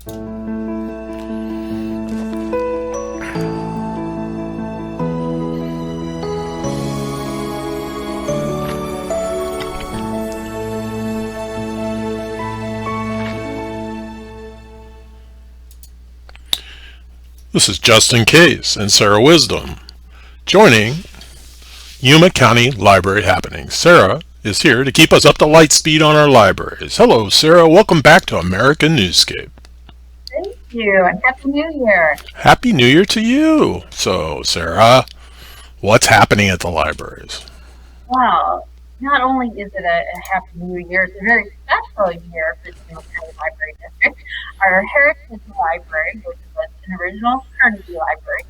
This is Justin Case and Sarah Wisdom, joining Yuma County Library Happenings. Sarah is here to keep us up to light speed on our libraries. Hello, Sarah. Welcome back to American Newscape. Thank you, and Happy New Year. Happy New Year to you. So, Sarah, what's happening at the libraries? Well, not only is it a Happy New Year, it's a very special year for the Yuma County Library District. Our Heritage Library, which was an original Carnegie Library,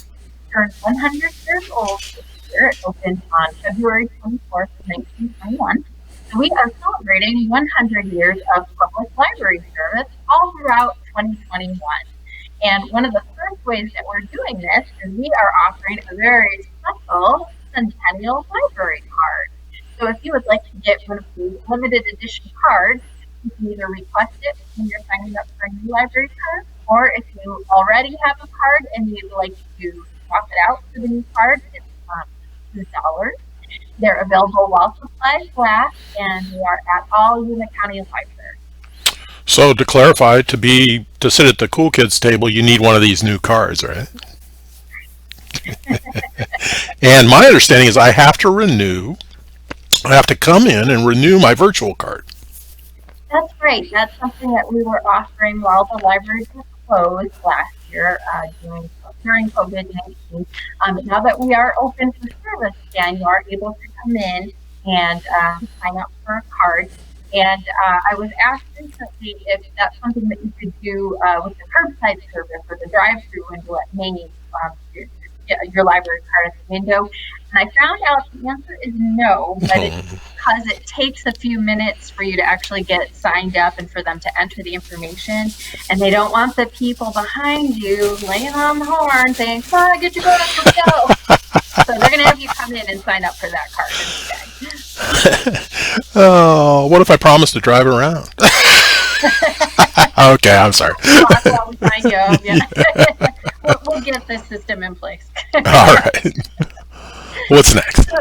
turned 100 years old this year. It opened on February 24th, 1921. So we are celebrating 100 years of public library service all throughout 2021. And one of the first ways that we're doing this is we are offering a very special Centennial library card. So if you would like to get one of these limited edition cards, you can either request it when you're signing up for a new library card, or if you already have a card and you'd like to swap it out for the new card, it's $2. They're available while supplies last, and they are at all Yuma County libraries. So to clarify, to sit at the cool kids table, you need one of these new cards, right? And my understanding is I have to come in and renew my virtual card. That's right. That's something that we were offering while the libraries were closed last year during COVID-19. Now that we are open for service again, you are able to come in and sign up for a card. And I was asked recently if that's something that you could do with the curbside service or the drive-through window at Maine, your library card at the window. And I found out the answer is no, but it's because it takes a few minutes for you to actually get signed up and for them to enter the information. And they don't want the people behind you laying on the horn saying, come on, get your card, let's go. So they're going to have you come in and sign up for that card instead. Oh, what if I promise to drive around? Okay, I'm sorry. We'll get this system in place. All right. What's next?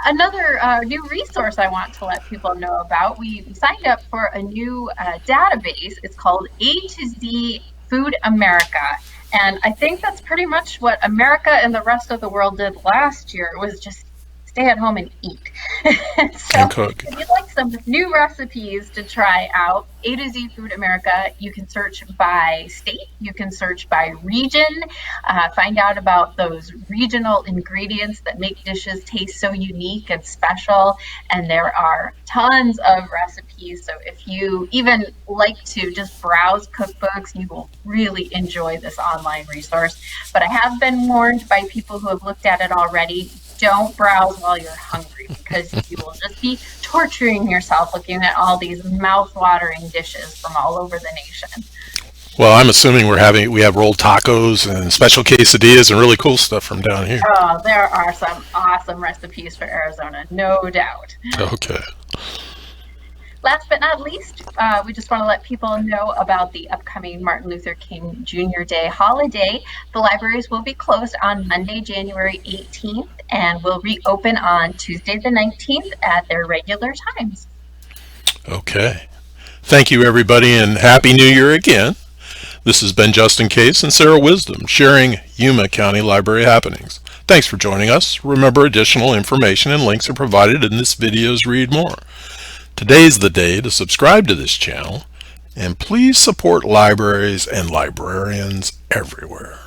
Another new resource I want to let people know about. We signed up for a new database. It's called A to Z Food America. And I think that's pretty much what America and the rest of the world did last year. It was just stay at home and eat. So and cook. If you'd like some new recipes to try out, A to Z Food America, you can search by state, you can search by region, find out about those regional ingredients that make dishes taste so unique and special. And there are tons of recipes. So if you even like to just browse cookbooks, you will really enjoy this online resource. But I have been warned by people who have looked at it already, don't browse while you're hungry because you will just be torturing yourself looking at all these mouth-watering dishes from all over the nation. Well, I'm assuming we have rolled tacos and special quesadillas and really cool stuff from down here. Oh, there are some awesome recipes for Arizona, no doubt. Okay. Last but not least, we just want to let people know about the upcoming Martin Luther King Jr. Day holiday. The libraries will be closed on Monday, January 18th, and will reopen on Tuesday the 19th at their regular times. Okay. Thank you, everybody, and Happy New Year again. This has been Justin Case and Sarah Wisdom sharing Yuma County Library happenings. Thanks for joining us. Remember, additional information and links are provided in this video's Read More. Today's the day to subscribe to this channel, and please support libraries and librarians everywhere.